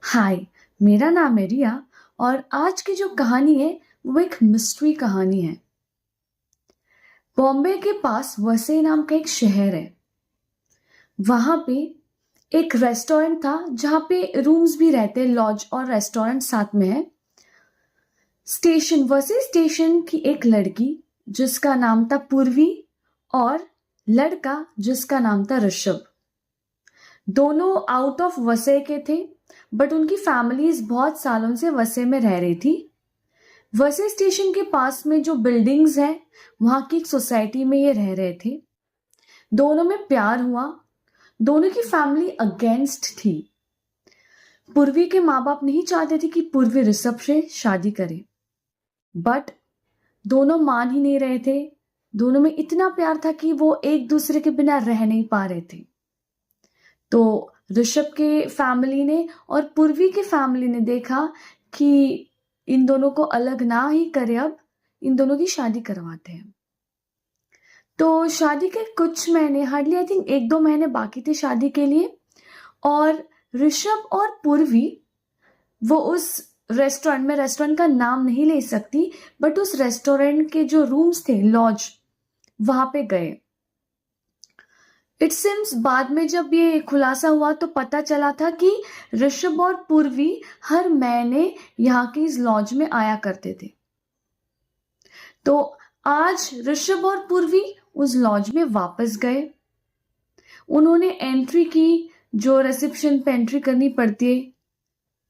हाय, मेरा नाम है रिया और आज की जो कहानी है वो एक मिस्ट्री कहानी है। बॉम्बे के पास वसई नाम का एक शहर है। वहां पे एक रेस्टोरेंट था जहाँ पे रूम्स भी रहते, लॉज और रेस्टोरेंट साथ में है। वसई स्टेशन की एक लड़की जिसका नाम था पूर्वी और लड़का जिसका नाम था ऋषभ। दोनों आउट ऑफ वसई के थे, बट उनकी फैमिलीज बहुत सालों से वसई में रह रही थी। वसई स्टेशन के पास में जो बिल्डिंग्स है, वहां की एक सोसाइटी में ये रह रहे थे। दोनों में प्यार हुआ। दोनों की फैमिली अगेंस्ट थी। पूर्वी के माँ बाप नहीं चाहते थे कि पूर्वी ऋषभ से शादी करे, बट दोनों मान ही नहीं रहे थे। दोनों में इतना प्यार था कि वो एक दूसरे के बिना रह नहीं पा रहे थे। तो ऋषभ के फैमिली ने और पूर्वी के फैमिली ने देखा कि इन दोनों को अलग ना ही करे, अब इन दोनों की शादी करवाते हैं। तो शादी के कुछ महीने, हार्डली आई थिंक 1-2 महीने बाकी थे शादी के लिए। और ऋषभ और पूर्वी वो उस रेस्टोरेंट का नाम नहीं ले सकती, बट उस रेस्टोरेंट के जो रूम्स थे, लॉज, वहां पे गए। इट सिम्स बाद में जब ये खुलासा हुआ तो पता चला था कि ऋषभ और पूर्वी हर महीने यहाँ की इस लॉज में आया करते थे। तो आज ऋषभ और पूर्वी उस लॉज में वापस गए। उन्होंने एंट्री की, जो रिसेप्शन पे एंट्री करनी पड़ती है,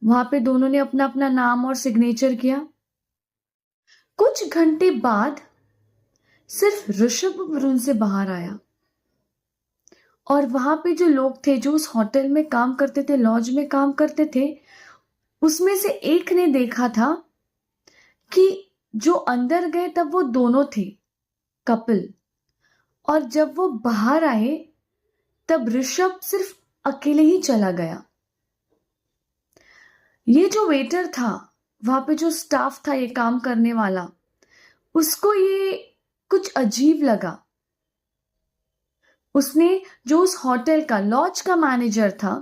वहां पे दोनों ने अपना अपना नाम और सिग्नेचर किया। कुछ घंटे बाद सिर्फ ऋषभ रूम से बाहर आया और वहां पे जो लोग थे, जो उस होटल में काम करते थे, लॉज में काम करते थे, उसमें से एक ने देखा था कि जो अंदर गए तब वो दोनों थे, कपल। और जब वो बाहर आए तब ऋषभ सिर्फ अकेले ही चला गया। ये जो वेटर था, वहां पे जो स्टाफ था ये काम करने वाला, उसको ये कुछ अजीब लगा। उसने, जो उस होटल का, लॉज का मैनेजर था,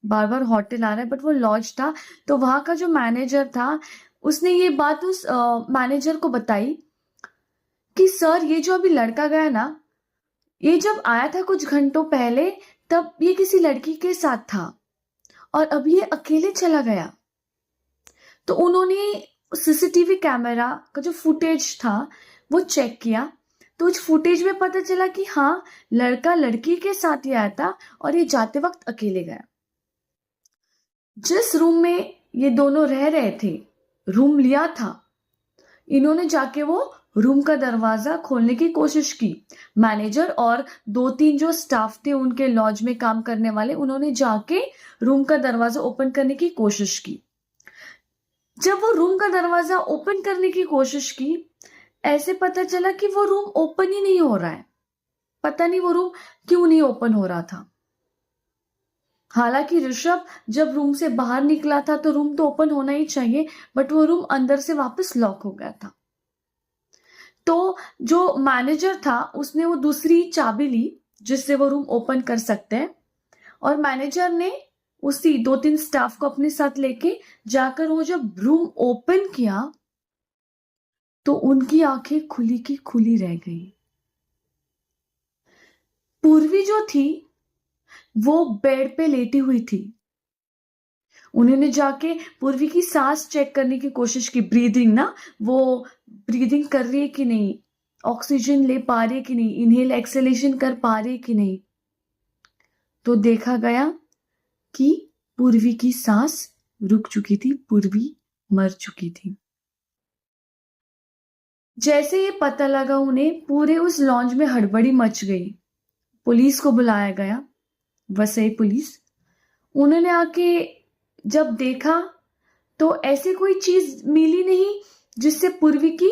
बार बार होटल आ रहा है बट वो लॉज था, तो वहां का जो मैनेजर था, उसने ये बात उस मैनेजर को बताई कि सर, ये जो अभी लड़का गया ना, ये जब आया था कुछ घंटों पहले, तब ये किसी लड़की के साथ था और अभी ये अकेले चला गया। तो उन्होंने सीसीटीवी कैमरा का जो फुटेज था वो चेक किया, तो उस फुटेज में पता चला कि हाँ, लड़का लड़की के साथ ही आया था और ये जाते वक्त अकेले गया। जिस रूम में ये दोनों रह रहे थे, रूम लिया था, इन्होंने जाके वो रूम का दरवाजा खोलने की कोशिश की। मैनेजर और 2-3 जो स्टाफ थे उनके लॉज में काम करने वाले, उन्होंने जाके रूम का दरवाजा ओपन करने की कोशिश की। जब वो रूम का दरवाजा ओपन करने की कोशिश की, ऐसे पता चला कि वो रूम ओपन ही नहीं हो रहा है। पता नहीं वो रूम क्यों नहीं ओपन हो रहा था। हालांकि ऋषभ जब रूम से बाहर निकला था तो रूम तो ओपन होना ही चाहिए, बट वो रूम अंदर से वापस लॉक हो गया था। तो जो मैनेजर था उसने वो दूसरी चाबी ली जिससे वो रूम ओपन कर सकते हैं, और मैनेजर ने उसी 2-3 स्टाफ को अपने साथ लेके जाकर वो जब रूम ओपन किया तो उनकी आंखें खुली की खुली रह गई। पूर्वी जो थी वो बेड पे लेटी हुई थी। उन्होंने जाके पूर्वी की सांस चेक करने की कोशिश की, ब्रीदिंग ना, वो ब्रीदिंग कर रही है कि नहीं, ऑक्सीजन ले पा रही है कि नहीं, इनहेल एक्सलेशन कर पा रही है कि नहीं। तो देखा गया कि पूर्वी की सांस रुक चुकी थी, पूर्वी मर चुकी थी। जैसे ये पता लगा उन्हें, पूरे उस लॉन्ज में हड़बड़ी मच गई। पुलिस को बुलाया गया, वसई पुलिस। उन्होंने आके जब देखा तो ऐसी कोई चीज मिली नहीं जिससे पूर्वी की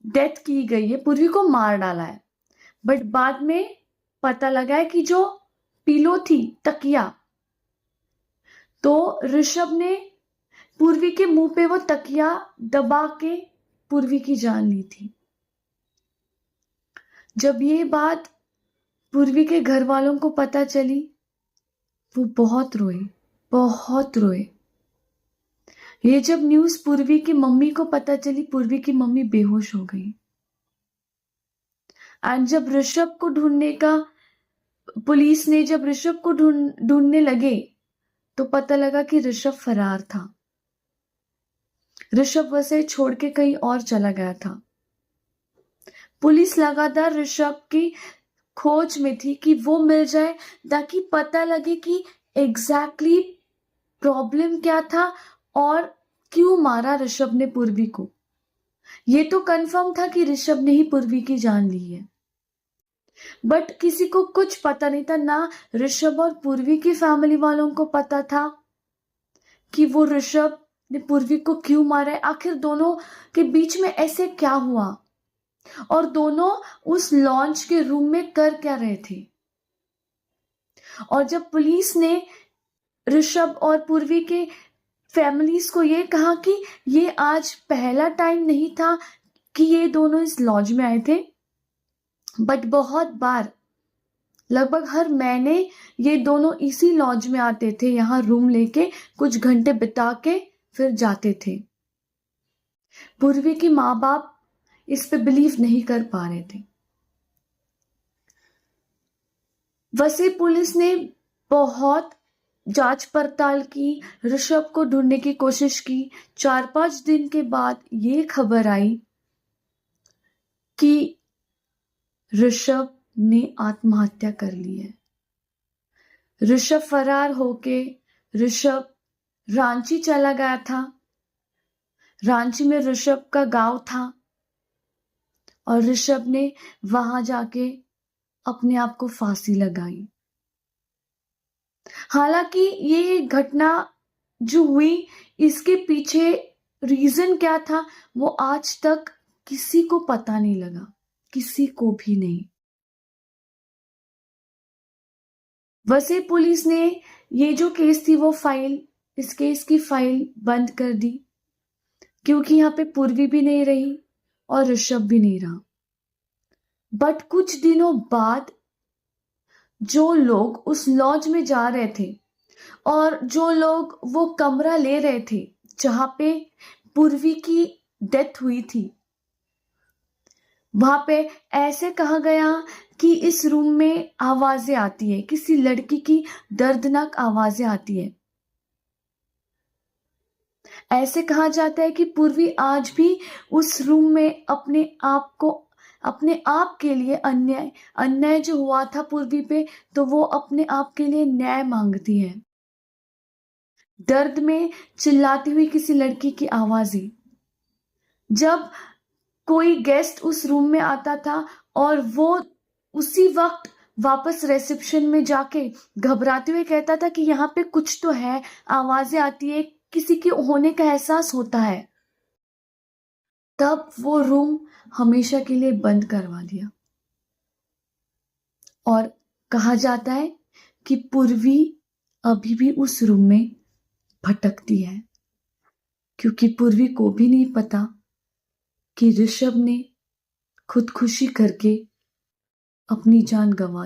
डेथ की गई है, पूर्वी को मार डाला है। बट बाद में पता लगा है कि जो पिलो थी, तकिया, तो ऋषभ ने पूर्वी के मुंह पे वो तकिया दबा के पूर्वी की जान ली थी। जब ये बात पूर्वी के घर वालों को पता चली, वो बहुत रोए, बहुत रोए। ये जब न्यूज पूर्वी की मम्मी को पता चली, पूर्वी की मम्मी बेहोश हो गई। एंड जब ऋषभ को ढूंढने का पुलिस ने जब ऋषभ को ढूंढने लगे तो पता लगा कि ऋषभ फरार था। ऋषभ वसे छोड़ के कहीं और चला गया था। पुलिस लगातार ऋषभ की खोज में थी कि वो मिल जाए ताकि पता लगे कि एग्जैक्टली प्रॉब्लम क्या था और क्यों मारा ऋषभ ने पूर्वी को। ये तो कंफर्म था कि ऋषभ ने ही पूर्वी की जान ली है, बट किसी को कुछ पता नहीं था। ना ऋषभ और पूर्वी की फैमिली वालों को पता था कि वो ऋषभ ने पूर्वी को क्यों मारा है, आखिर दोनों के बीच में ऐसे क्या हुआ और दोनों उस लॉन्च के रूम में कर क्या रहे थे। और जब पुलिस ने ऋषभ और पूर्वी के फैमिलीज को ये कहा कि ये आज पहला टाइम नहीं था कि ये दोनों इस लॉज में आए थे, बट बहुत बार, लगभग हर महीने ये दोनों इसी लॉज में आते थे, यहाँ रूम लेके कुछ घंटे बिता के फिर जाते थे। पूर्वी की माँ बाप इस पे बिलीव नहीं कर पा रहे थे। वैसे पुलिस ने बहुत जांच पड़ताल की, ऋषभ को ढूंढने की कोशिश की। 4-5 दिन के बाद ये खबर आई कि ऋषभ ने आत्महत्या कर ली है। ऋषभ फरार होके ऋषभ रांची चला गया था। रांची में ऋषभ का गांव था और ऋषभ ने वहां जाके अपने आप को फांसी लगाई। हालांकि ये घटना जो हुई, इसके पीछे रीजन क्या था वो आज तक किसी को पता नहीं लगा, किसी को भी नहीं। वैसे पुलिस ने ये जो केस थी वो इस केस की फाइल बंद कर दी, क्योंकि यहाँ पे पूर्वी भी नहीं रही और ऋषभ भी नहीं रहा। बट कुछ दिनों बाद जो लोग उस लॉज में जा रहे थे और जो लोग वो कमरा ले रहे थे जहां पे पूर्वी की डेथ हुई थी, वहां पे ऐसे कहा गया कि इस रूम में आवाजें आती है, किसी लड़की की दर्दनाक आवाजें आती है। ऐसे कहा जाता है कि पूर्वी आज भी उस रूम में अपने आप के लिए अन्याय जो हुआ था पूर्वी पे, तो वो अपने आप के लिए न्याय मांगती है। दर्द में चिल्लाती हुई किसी लड़की की आवाजें। जब कोई गेस्ट उस रूम में आता था और वो उसी वक्त वापस रिसेप्शन में जाके घबराते हुए कहता था कि यहाँ पे कुछ तो है, आवाजें आती है, किसी के होने का एहसास होता है, तब वो रूम हमेशा के लिए बंद करवा दिया। और कहा जाता है कि पूर्वी अभी भी उस रूम में भटकती है, क्योंकि पूर्वी को भी नहीं पता कि ऋषभ ने खुदकुशी करके अपनी जान गंवा दी।